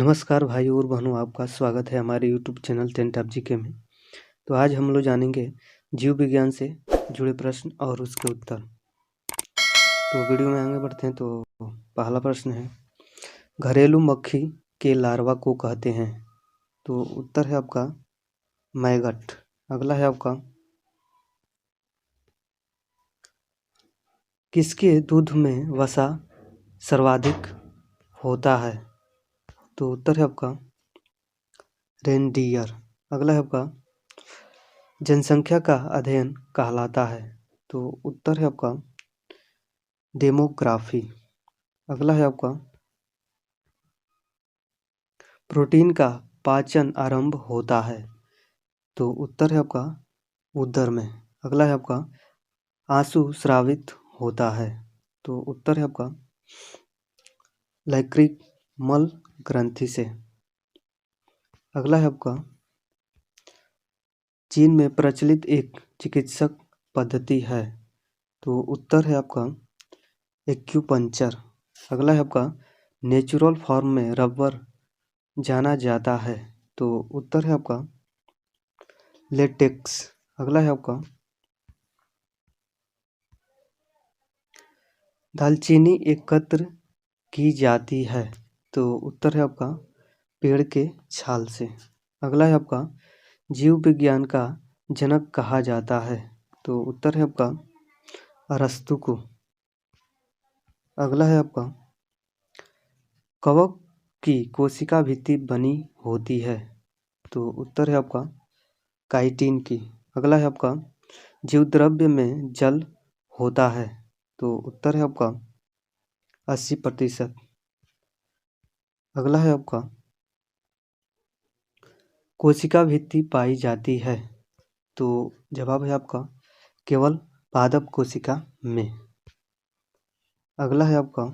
नमस्कार भाई और बहनों, आपका स्वागत है हमारे यूट्यूब चैनल टेंट जीके में। तो आज हम लोग जानेंगे जीव विज्ञान से जुड़े प्रश्न और उसके उत्तर। तो वीडियो में आगे बढ़ते हैं। तो पहला प्रश्न है, घरेलू मक्खी के लार्वा को कहते हैं? तो उत्तर है आपका मैगट। अगला है आपका, किसके दूध में वसा सर्वाधिक होता है? तो उत्तर है आपका रेनडियर। अगला है आपका, जनसंख्या का अध्ययन कहलाता है? तो उत्तर है आपका डेमोग्राफी। अगला है आपका, प्रोटीन का पाचन आरंभ होता है? तो उत्तर है आपका उदर में। अगला है आपका, आंसू स्रावित होता है? तो उत्तर है आपका लैक्रिमल ग्रंथि से। अगला है आपका, चीन में प्रचलित एक चिकित्सक पद्धति है? तो उत्तर है आपका एक्यूपंक्चर। अगला है आपका, नेचुरल फॉर्म में रबर जाना जाता है? तो उत्तर है आपका लेटेक्स। अगला है आपका, दालचीनी एकत्र की जाती है? तो उत्तर है आपका पेड़ के छाल से। अगला है आपका, जीव विज्ञान का जनक कहा जाता है? तो उत्तर है आपका अरस्तु को। अगला है आपका, कवक की कोशिका भित्ति बनी होती है? तो उत्तर है आपका काइटिन की। अगला है आपका, जीव द्रव्य में जल होता है? तो उत्तर है आपका 80%। अगला है आपका, कोशिका भित्ति पाई जाती है? तो जवाब है आपका केवल पादप कोशिका में। अगला है आपका,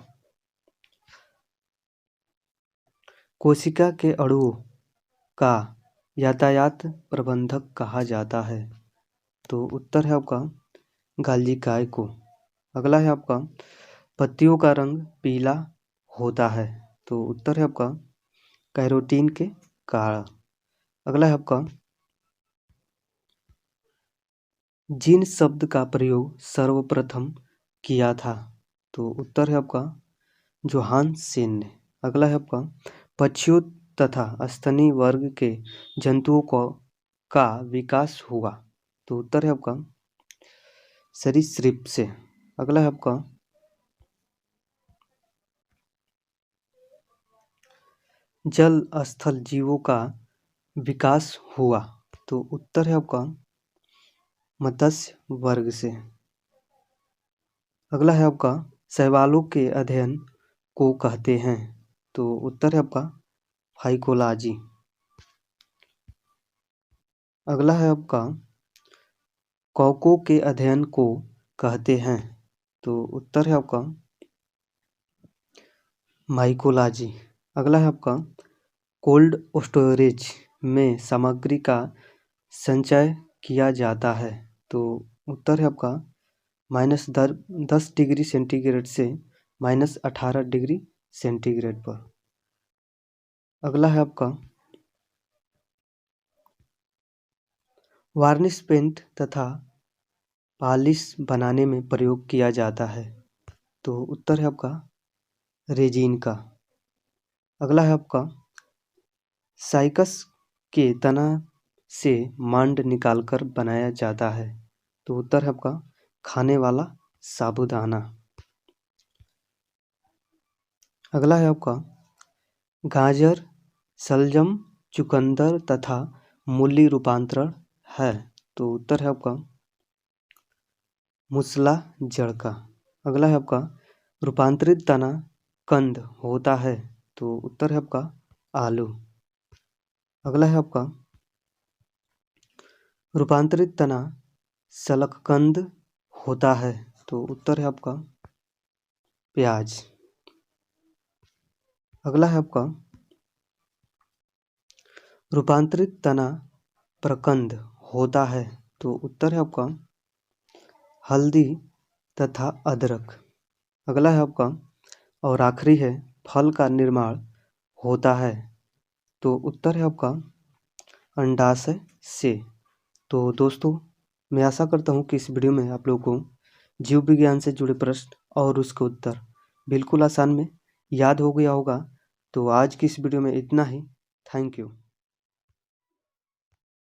कोशिका के अणुओं का यातायात प्रबंधक कहा जाता है? तो उत्तर है आपका गाल्जिकाय को। अगला है आपका, पत्तियों का रंग पीला होता है? तो उत्तर है आपका कैरोटीन के कारण। अगला है आपका, जिन शब्द का प्रयोग सर्वप्रथम किया था? तो उत्तर है आपका जोहानसन ने। अगला है आपका, पक्षियों तथा स्तनी वर्ग के जंतुओं का विकास हुआ? तो उत्तर है आपका सरीसृप से। अगला है आपका, जल स्थल जीवों का विकास हुआ? तो उत्तर है आपका मत्स्य वर्ग से। अगला है आपका, शैवालों के अध्ययन को कहते हैं? तो उत्तर है आपका फाइकोलॉजी। अगला है आपका, कवकों के अध्ययन को कहते हैं? तो उत्तर है आपका माइकोलॉजी। अगला है आपका, कोल्ड स्टोरेज में सामग्री का संचय किया जाता है? तो उत्तर है आपका -10 डिग्री सेंटीग्रेड से -18 डिग्री सेंटीग्रेड पर। अगला है आपका, वार्निश पेंट तथा पॉलिश बनाने में प्रयोग किया जाता है? तो उत्तर है आपका रेजिन का। अगला है आपका, साइकस के तना से मांड निकालकर बनाया जाता है? तो उत्तर है आपका खाने वाला साबूदाना। अगला है आपका, गाजर शलजम चुकंदर तथा मूली रूपांतरण है? तो उत्तर है आपका मूसला जड़ का। अगला है आपका, रूपांतरित तना कंद होता है? तो उत्तर है आपका आलू। अगला है आपका, रूपांतरित तना शलगकंद होता है? तो उत्तर है आपका प्याज। अगला है आपका, रूपांतरित तना प्रकंद होता है? तो उत्तर है आपका हल्दी तथा अदरक। अगला है आपका, और आखिरी है, फल का निर्माण होता है? तो उत्तर है आपका अंडाशय से। तो दोस्तों, मैं आशा करता हूँ कि इस वीडियो में आप लोगों को जीव विज्ञान से जुड़े प्रश्न और उसके उत्तर बिल्कुल आसान में याद हो गया होगा। तो आज की इस वीडियो में इतना ही। Thank you.